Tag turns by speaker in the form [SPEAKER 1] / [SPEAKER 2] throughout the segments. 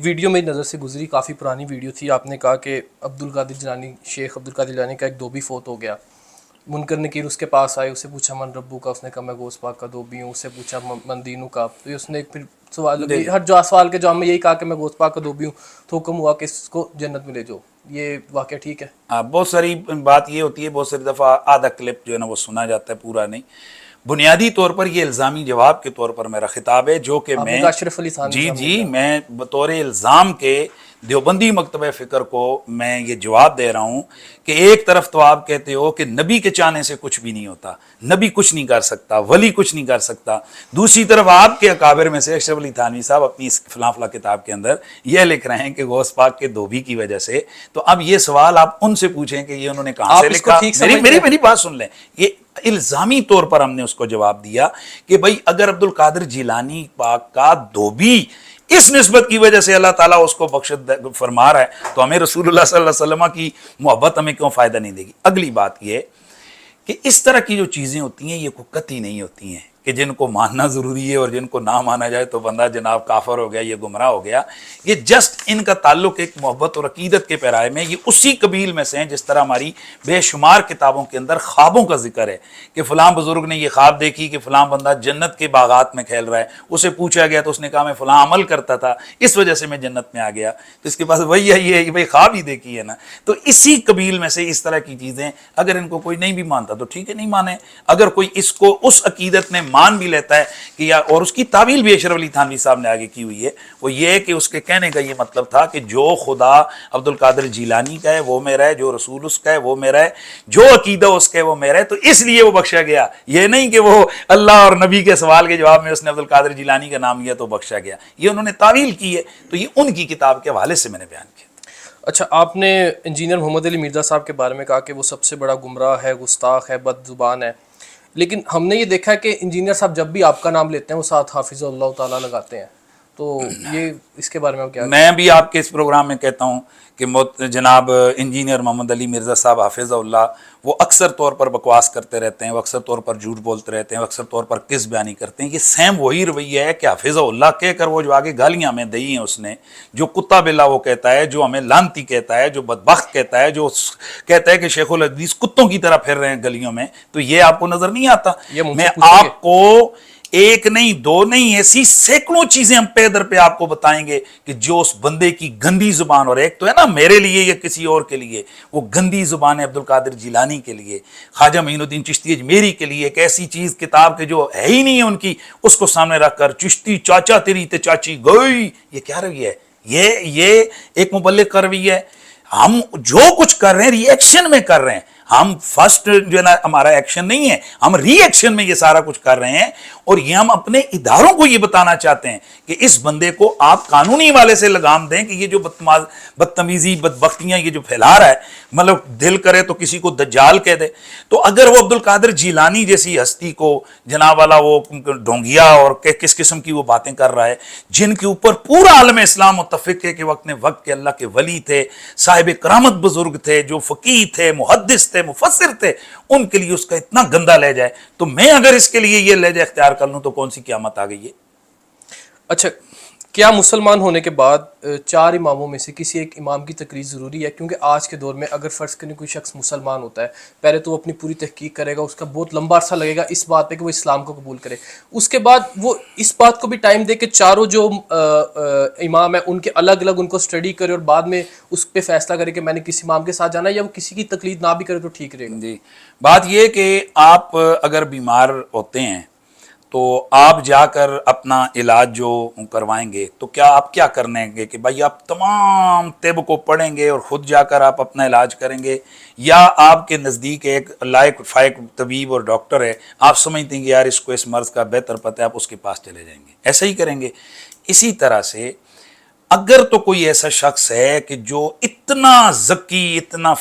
[SPEAKER 1] Video میری نظر سے گزری، کافی پرانی ویڈیو تھی. آپ نے کہا کہ عبدالقادر جیلانی، شیخ عبدالقادر جیلانی کا ایک دھوبی فوت ہو گیا. منکر نکیر اس کے پاس آئے، اسے پوچھا من ربو کا، اس نے کہا میں غوث پاک کا دھوبی ہوں. اس سے پوچھا من دینو کا، تو اس نے پھر سوال ہر جو سوال کے جواب میں یہی کہا کہ میں غوث پاک کا دھوبی ہوں. تو حکم ہوا کہ اس کو جنت میں لے جاؤ. یہ واقعہ ٹھیک ہے؟
[SPEAKER 2] بہت ساری بات یہ ہوتی ہے، بہت ساری دفعہ آدھا کلپ جو ہے نا وہ سنا جاتا ہے، پورا نہیں. بنیادی طور پر یہ الزامی جواب کے طور پر میرا خطاب ہے، جو کہ
[SPEAKER 1] آپ نے
[SPEAKER 2] میں
[SPEAKER 1] کہا اشرف علی تھانوی صاحب نے کہا.
[SPEAKER 2] میں بطور الزام کے دیوبندی مکتبہ فکر کو میں یہ جواب دے رہا ہوں کہ ایک طرف تو آپ کہتے ہو کہ نبی کے چاہنے سے کچھ بھی نہیں ہوتا، نبی کچھ نہیں کر سکتا، ولی کچھ نہیں کر سکتا. دوسری طرف آپ کے اکابر میں سے اشرف علی تھانوی صاحب اپنی اس فلاں فلاں کتاب کے اندر یہ لکھ رہے ہیں کہ غوث پاک کے دھوبی کی وجہ سے. تو اب یہ سوال آپ ان سے پوچھیں کہ یہ انہوں نے کہاں سے لکھا. میری بات سن لیں. یہ الزامی طور پر ہم نے اس کو جواب دیا کہ بھائی اگر عبدالقادر جیلانی پاک کا دھوبی اس نسبت کی وجہ سے اللہ تعالیٰ اس کو بخشت فرما رہا ہے تو ہمیں رسول اللہ صلی اللہ علیہ وسلم کی محبت ہمیں کیوں فائدہ نہیں دے گی. اگلی بات یہ کہ اس طرح کی جو چیزیں ہوتی ہیں یہ کوئی قطعی نہیں ہوتی ہیں کہ جن کو ماننا ضروری ہے اور جن کو نہ مانا جائے تو بندہ جناب کافر ہو گیا، یہ گمراہ ہو گیا. یہ جسٹ ان کا تعلق ایک محبت اور عقیدت کے پیرائے میں، یہ اسی قبیل میں سے ہیں جس طرح ہماری بے شمار کتابوں کے اندر خوابوں کا ذکر ہے کہ فلاں بزرگ نے یہ خواب دیکھی کہ فلاں بندہ جنت کے باغات میں کھیل رہا ہے. اسے پوچھا گیا تو اس نے کہا میں فلاں عمل کرتا تھا، اس وجہ سے میں جنت میں آ گیا. تو اس کے پاس وہی ہے، یہ بھائی خواب ہی دیکھی ہے نا. تو اسی قبیل میں سے اس طرح کی چیزیں اگر ان کو کوئی نہیں بھی مانتا تو ٹھیک ہے، نہیں مانے. اگر کوئی اس کو اس عقیدت میں مان بھی لیتا ہے کہ یا اور اس کی تعویل بھی اشرف علی تھانوی صاحب نے آگے کی ہوئی ہے، وہ یہ کہ اس کے کہنے کا یہ مطلب تھا کہ جو خدا عبدالقادر جیلانی کا ہے وہ میرا ہے، جو رسول اس کا ہے وہ میرا ہے، جو عقیدہ اس کا ہے وہ میرا ہے، تو اس لیے وہ بخشا گیا. یہ نہیں کہ وہ اللہ اور نبی کے سوال کے جواب میں اس نے عبدالقادر جیلانی کا نام لیا تو بخشا گیا. یہ انہوں نے تعویل کی ہے، تو یہ ان کی کتاب کے حوالے سے میں نے بیان کیا.
[SPEAKER 1] اچھا، آپ نے انجینئر محمد علی مرزا صاحب کے بارے میں کہا کہ وہ سب سے بڑا گمراہ ہے، گستاخ ہے، بد زبان ہے. لیکن ہم نے یہ دیکھا ہے کہ انجینئر صاحب جب بھی آپ کا نام لیتے ہیں وہ ساتھ حافظ اللہ تعالیٰ لگاتے ہیں. تو یہ اس کے بارے میں کیا؟
[SPEAKER 2] میں بھی آپ کے اس پروگرام میں کہتا ہوں کہ جناب انجینئر محمد علی مرزا صاحب حافظ اللہ وہ اکثر طور پر بکواس کرتے رہتے ہیں، وہ اکثر طور پر جھوٹ بولتے رہتے ہیں، وہ اکثر طور پر کس بیانی کرتے ہیں. یہ سیم وہی رویہ ہے کہ حافظ اللہ کہہ کر وہ جو آگے گالیاں ہمیں دی ہیں اس نے، جو کتا بلا وہ کہتا ہے، جو ہمیں لانتی کہتا ہے، جو بدبخت کہتا ہے، جو کہتا ہے کہ شیخ الحدیث کتوں کی طرح پھر رہے ہیں گلیوں میں، تو یہ آپ کو نظر نہیں آتا؟ میں آپ کو ایک نہیں دو نہیں ایسی سینکڑوں چیزیں ہم پہ در پہ آپ کو بتائیں گے کہ جو اس بندے کی گندی زبان، اور ایک تو ہے نا میرے لیے یا کسی اور کے لیے وہ گندی زبان ہے عبدالقادر جیلانی کے لیے، خواجہ معین الدین چشتی اجمیری کے لیے ایک ایسی چیز کتاب کے جو ہے ہی نہیں ہے ان کی، اس کو سامنے رکھ کر چشتی چاچا تیری تے چاچی گئی. یہ کیا رویہ ہے؟ یہ ایک مبلغ کا رویہ ہے. ہم جو کچھ کر رہے ہیں ری ایکشن میں کر رہے ہیں. ہم فرسٹ جو ہے نا ہمارا ایکشن نہیں ہے، ہم ری ایکشن میں یہ سارا کچھ کر رہے ہیں. اور یہ ہم اپنے اداروں کو یہ بتانا چاہتے ہیں کہ اس بندے کو آپ قانونی والے سے لگام دیں کہ یہ جو بدتمیزی بدبختیاں یہ جو پھیلا رہا ہے، مطلب دل کرے تو کسی کو دجال کہہ دے. تو اگر وہ عبدالقادر جیلانی جیسی ہستی کو جناب والا وہ ڈھونگیا اور کس قسم کی وہ باتیں کر رہا ہے، جن کے اوپر پورا عالم اسلام متفق ہے کہ وقت کے اللہ کے ولی تھے، صاحب کرامت بزرگ تھے، جو فقیہ تھے، محدث تھے، مفسر تھے، ان کے لیے اس کا اتنا گندا لہجہ ہے، تو میں اگر اس کے لیے یہ لہجہ اختیار کر لوں تو کون سی قیامت آ گئی ہے؟
[SPEAKER 1] اچھا، کیا مسلمان ہونے کے بعد 4 اماموں میں سے کسی ایک امام کی تقریر ضروری ہے؟ کیونکہ آج کے دور میں اگر فرض کریں کوئی شخص مسلمان ہوتا ہے، پہلے تو وہ اپنی پوری تحقیق کرے گا، اس کا بہت لمبا عرصہ لگے گا اس بات پہ کہ وہ اسلام کو قبول کرے. اس کے بعد وہ اس بات کو بھی ٹائم دے کہ چاروں جو امام ہیں ان کے الگ الگ ان کو اسٹڈی کرے اور بعد میں اس پہ فیصلہ کرے کہ میں نے کس امام کے ساتھ جانا ہے، یا وہ کسی کی تقلید نہ بھی کرے تو ٹھیک رہے گا.
[SPEAKER 2] جی، بات یہ کہ آپ اگر بیمار ہوتے ہیں تو آپ جا کر اپنا علاج جو کروائیں گے تو کیا آپ کیا کرنے گے کہ بھائی آپ تمام طب کو پڑھیں گے اور خود جا کر آپ اپنا علاج کریں گے، یا آپ کے نزدیک ایک لائق فائق طبیب اور ڈاکٹر ہے، آپ سمجھتے ہیں کہ یار اس کو اس مرض کا بہتر پتہ ہے، آپ اس کے پاس چلے جائیں گے، ایسا ہی کریں گے. اسی طرح سے اگر تو کوئی ایسا شخص ہے کہ جو اتنا ذکی، اتنا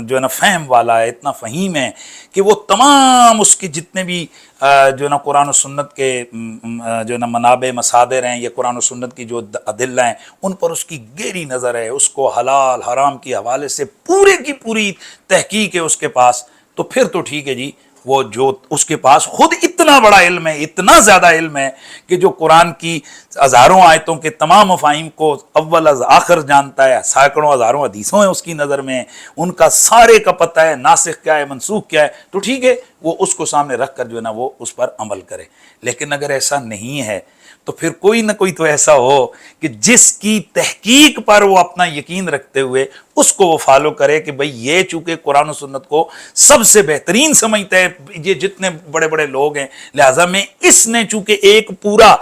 [SPEAKER 2] جو ہے نا فہم والا ہے، اتنا فہیم ہے کہ وہ تمام اس کے جتنے بھی جو ہے نا قرآن و سنت کے جو ہے نا منابع مصادر ہیں یا قرآن و سنت کی جو ادلہ ہیں ان پر اس کی گہری نظر ہے، اس کو حلال حرام کے حوالے سے پورے کی پوری تحقیق ہے اس کے پاس، تو پھر تو ٹھیک ہے جی، وہ جو اس کے پاس خود اتنا بڑا علم ہے، اتنا زیادہ علم ہے کہ جو قرآن کی ہزاروں آیتوں کے تمام مفاہیم کو اول از آخر جانتا ہے، سینکڑوں ہزاروں حدیثوں ہیں اس کی نظر میں، ان کا سارے کا پتہ ہے، ناسخ کیا ہے منسوخ کیا ہے، تو ٹھیک ہے وہ اس کو سامنے رکھ کر جو ہے نا وہ اس پر عمل کرے. لیکن اگر ایسا نہیں ہے تو پھر کوئی نہ کوئی تو ایسا ہو کہ جس کی تحقیق پر وہ اپنا یقین رکھتے ہوئے اس کو وہ فالو کرے کہ بھئی یہ چونکہ قرآن و سنت کو سب سے بہترین سمجھتا ہے یہ جتنے بڑے بڑے لوگ ہیں، لہٰذا میں اس نے چونکہ ایک پورا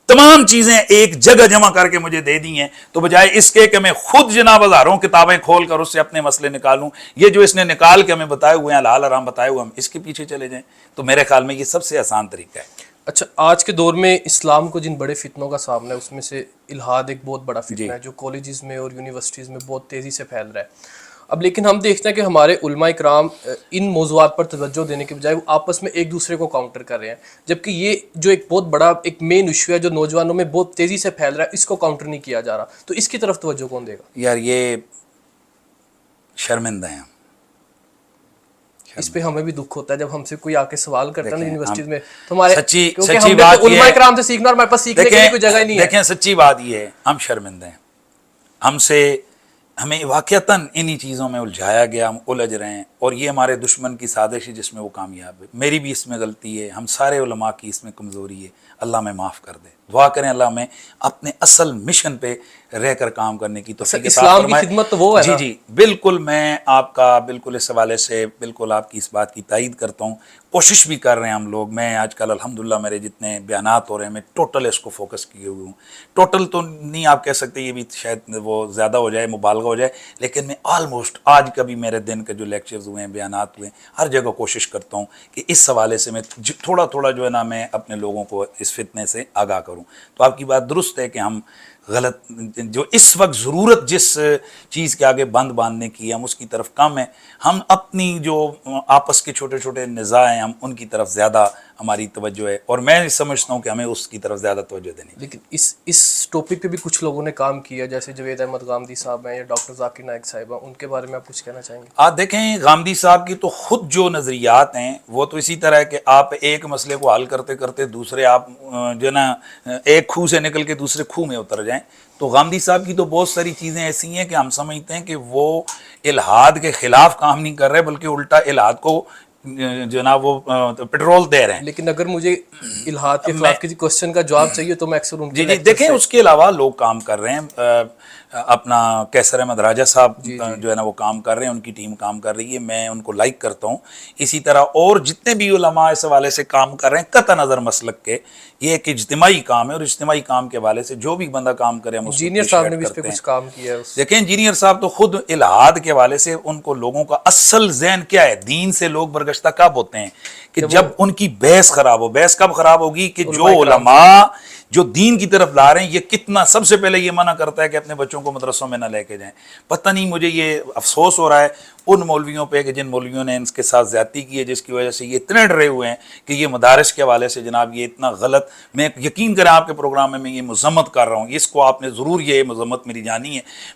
[SPEAKER 2] تمام چیزیں ایک جگہ جمع کر کے مجھے دے دی ہیں، تو بجائے اس کے کہ میں خود جناب ہزاروں کتابیں کھول کر اس سے اپنے مسئلے نکالوں، یہ جو اس نے نکال کے ہمیں بتائے ہوئے ہیں حلال حرام بتائے ہوئے، ہم اس کے پیچھے چلے جائیں، تو میرے خیال میں یہ سب سے آسان طریقہ ہے.
[SPEAKER 1] اچھا، آج کے دور میں اسلام کو جن بڑے فتنوں کا سامنا ہے اس میں سے الحاد ایک بہت بڑا فتنہ ہے جو کالجز میں اور یونیورسٹیز میں بہت تیزی سے پھیل رہا ہے. اب لیکن ہم دیکھتے ہیں کہ ہمارے علماء کرام ان موضوعات پر توجہ دینے کے بجائے وہ آپس میں ایک دوسرے کو کاؤنٹر کر رہے ہیں، جبکہ یہ جو ایک بہت بڑا ایک مین ایشو ہے جو نوجوانوں میں بہت تیزی سے پھیل رہا ہے، اس کو کاؤنٹر نہیں کیا جا رہا. تو اس کی طرف توجہ کون دے گا؟
[SPEAKER 2] یار یہ شرمندہ ہیں.
[SPEAKER 1] اس پہ ہمیں بھی دکھ ہوتا ہے جب ہم سے کوئی آ کے سوال کرتا ہے نا یونیورسٹیز میں، تو ہمارے
[SPEAKER 2] سچی بات
[SPEAKER 1] علماء کرام سے سیکھنا اور ہمارے پاس سیکھنے کے لیے کوئی جگہ ہی نہیں ہے.
[SPEAKER 2] دیکھیں سچی بات یہ ہے، ہم شرمندہ ہیں، ہمیں واقعتاً انہی چیزوں میں الجھایا گیا، ہم الجھ رہے ہیں، اور یہ ہمارے دشمن کی سازش ہے جس میں وہ کامیاب ہے. میری بھی اس میں غلطی ہے، ہم سارے علماء کی اس میں کمزوری ہے. اللہ میں معاف کر دے. دعا کریں اللہ میں اپنے اصل مشن پہ رہ کر کام کرنے کی توفیق عطا فرمائے.
[SPEAKER 1] اسلام کی خدمت تو وہ ہے نا.
[SPEAKER 2] جی بالکل، میں آپ کا بالکل اس حوالے سے بالکل آپ کی اس بات کی تائید کرتا ہوں. کوشش بھی کر رہے ہیں ہم لوگ. میں آج کل الحمدللہ میرے جتنے بیانات ہو رہے ہیں میں ٹوٹل اس کو فوکس کیے ہوئے ہوں. ٹوٹل تو نہیں آپ کہہ سکتے، یہ بھی شاید وہ زیادہ ہو جائے، مبالغہ ہو جائے، لیکن میں آلموسٹ آج کا بھی میرے دن کے جو لیکچرز ہوئے ہیں، بیانات ہوئے ہیں، ہر جگہ کوشش کرتا ہوں کہ اس حوالے سے میں تھوڑا تھوڑا جو ہے نا میں اپنے لوگوں کو اس فتنے سے آگاہ کروں. تو آپ کی بات درست ہے کہ ہم غلط جو اس وقت ضرورت جس چیز کے آگے بند باندھنے کی ہم اس کی طرف کم ہیں. ہم اپنی جو آپس کے چھوٹے چھوٹے نزاع ہیں ہم ان کی طرف زیادہ ہماری توجہ ہے، اور میں سمجھتا ہوں کہ ہمیں اس کی طرف زیادہ توجہ دینی.
[SPEAKER 1] لیکن اس ٹاپک پہ بھی کچھ لوگوں نے کام کیا، جیسے جوید احمد غامدی صاحب ہیں یا ڈاکٹر ذاکر نائک صاحبہ، ان کے بارے میں آپ کچھ کہنا چاہیں گے؟
[SPEAKER 2] آپ دیکھیں غامدی صاحب کی تو خود جو نظریات ہیں وہ تو اسی طرح ہے کہ آپ ایک مسئلے کو حل کرتے کرتے دوسرے آپ جو ہے نا ایک کھو سے نکل کے دوسرے کھو میں اتر جائیں. تو غامدی صاحب کی تو بہت ساری چیزیں ایسی ہیں کہ ہم سمجھتے ہیں کہ وہ الحاد کے خلاف کام نہیں کر رہے بلکہ الٹا الحاد کو جو نا وہ پیٹرول دے رہے ہیں.
[SPEAKER 1] لیکن اگر مجھے الحاد کے خلاف کسی کوشچن کا جواب چاہیے تو میں اکثر ان
[SPEAKER 2] جی دیکھیں اس کے علاوہ لوگ کام کر رہے ہیں. اپنا کیسر احمد راجہ صاحب جو ہے نا وہ کام کر رہے ہیں، ان کی ٹیم کام کر رہی ہے، میں ان کو لائک کرتا ہوں. اسی طرح اور جتنے بھی علماء اس حوالے سے کام کر رہے ہیں قطع نظر مسلک کے، یہ ایک اجتماعی کام ہے، اور اجتماعی کام کے حوالے سے جو بھی بندہ کام کرے ہم اس کو
[SPEAKER 1] انجینئر صاحب نے بھی اس پہ کچھ کام کیا ہے.
[SPEAKER 2] دیکھیں انجینئر صاحب تو خود الحاد کے حوالے سے ان کو لوگوں کا اصل ذہن کیا ہے، دین سے لوگ برگشتہ کب ہوتے ہیں کہ جب ان کی بحث خراب ہو. بحث کب خراب ہوگی کہ جو علماء جو دین کی طرف لا رہے ہیں، یہ کتنا سب سے پہلے یہ منع کرتا ہے کہ اپنے بچوں کو مدرسوں میں نہ لے کے جائیں. پتہ نہیں مجھے یہ افسوس ہو رہا ہے ان مولویوں پہ کہ جن مولویوں نے ان کے ساتھ زیادتی کی ہے، جس کی وجہ سے یہ اتنے ڈرے ہوئے ہیں کہ یہ مدارس کے حوالے سے جناب یہ اتنا غلط. میں یقین کریں آپ کے پروگرام میں یہ مذمت کر رہا ہوں، اس کو آپ نے ضرور یہ مذمت میری جانی ہے.